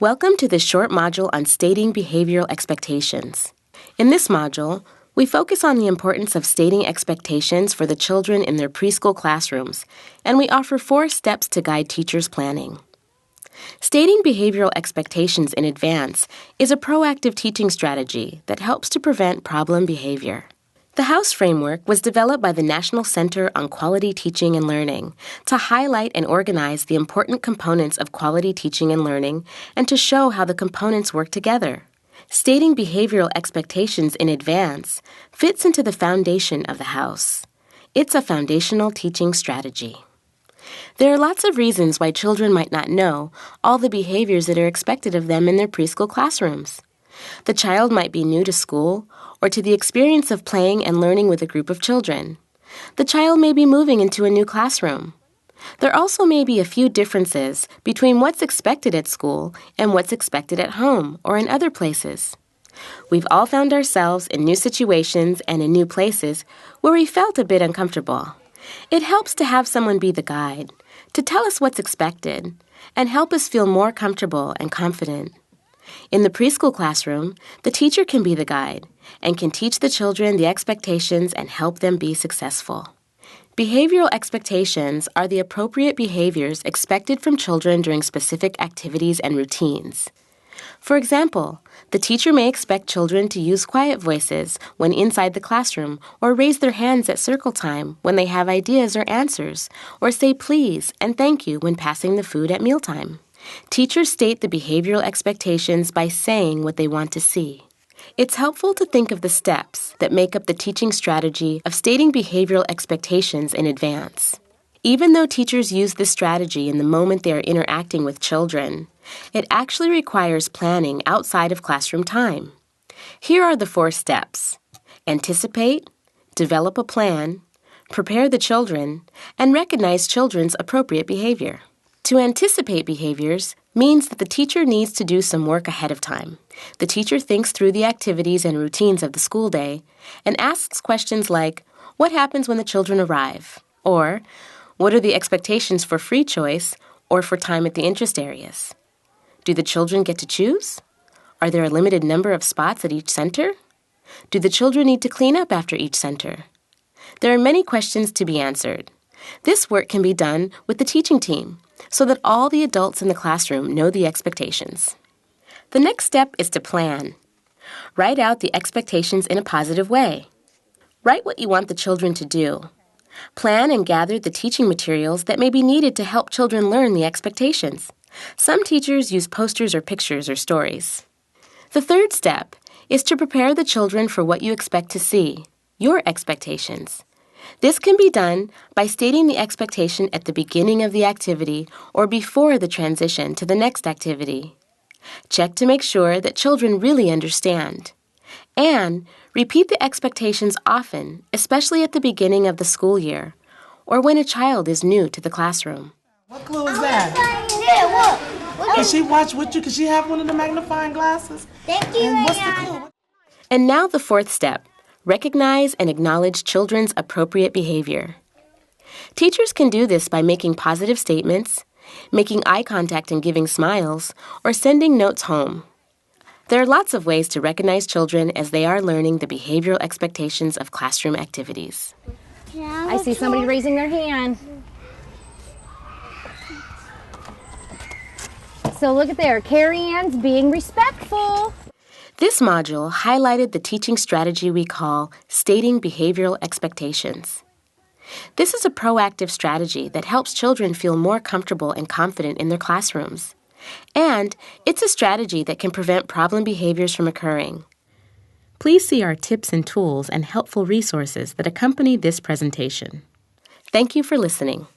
Welcome to this short module on stating behavioral expectations. In this module, we focus on the importance of stating expectations for the children in their preschool classrooms, and we offer 4 steps to guide teachers' planning. Stating behavioral expectations in advance is a proactive teaching strategy that helps to prevent problem behavior. The House framework was developed by the National Center on Quality Teaching and Learning to highlight and organize the important components of quality teaching and learning and to show how the components work together. Stating behavioral expectations in advance fits into the foundation of the House. It's a foundational teaching strategy. There are lots of reasons why children might not know all the behaviors that are expected of them in their preschool classrooms. The child might be new to school or to the experience of playing and learning with a group of children. The child may be moving into a new classroom. There also may be a few differences between what's expected at school and what's expected at home or in other places. We've all found ourselves in new situations and in new places where we felt a bit uncomfortable. It helps to have someone be the guide, to tell us what's expected, and help us feel more comfortable and confident. In the preschool classroom, the teacher can be the guide and can teach the children the expectations and help them be successful. Behavioral expectations are the appropriate behaviors expected from children during specific activities and routines. For example, the teacher may expect children to use quiet voices when inside the classroom or raise their hands at circle time when they have ideas or answers, or say please and thank you when passing the food at mealtime. Teachers state the behavioral expectations by saying what they want to see. It's helpful to think of the steps that make up the teaching strategy of stating behavioral expectations in advance. Even though teachers use this strategy in the moment they are interacting with children, it actually requires planning outside of classroom time. Here are the 4 steps: anticipate, develop a plan, prepare the children, and recognize children's appropriate behavior. To anticipate behaviors means that the teacher needs to do some work ahead of time. The teacher thinks through the activities and routines of the school day and asks questions like, what happens when the children arrive? Or, what are the expectations for free choice or for time at the interest areas? Do the children get to choose? Are there a limited number of spots at each center? Do the children need to clean up after each center? There are many questions to be answered. This work can be done with the teaching team so that all the adults in the classroom know the expectations. The next step is to plan. Write out the expectations in a positive way. Write what you want the children to do. Plan and gather the teaching materials that may be needed to help children learn the expectations. Some teachers use posters or pictures or stories. The third step is to prepare the children for what you expect to see, your expectations. This can be done by stating the expectation at the beginning of the activity or before the transition to the next activity. Check to make sure that children really understand. And repeat the expectations often, especially at the beginning of the school year or when a child is new to the classroom. What clue is that? Yeah, look. Can she watch with you? Can she have one of the magnifying glasses? Thank you, And what's the Ryan. clue? And now the 4th step. Recognize and acknowledge children's appropriate behavior. Teachers can do this by making positive statements, making eye contact and giving smiles, or sending notes home. There are lots of ways to recognize children as they are learning the behavioral expectations of classroom activities. I see somebody raising their hand. So look at there, Carrie Ann's being respectful. This module highlighted the teaching strategy we call stating behavioral expectations. This is a proactive strategy that helps children feel more comfortable and confident in their classrooms. And it's a strategy that can prevent problem behaviors from occurring. Please see our tips and tools and helpful resources that accompany this presentation. Thank you for listening.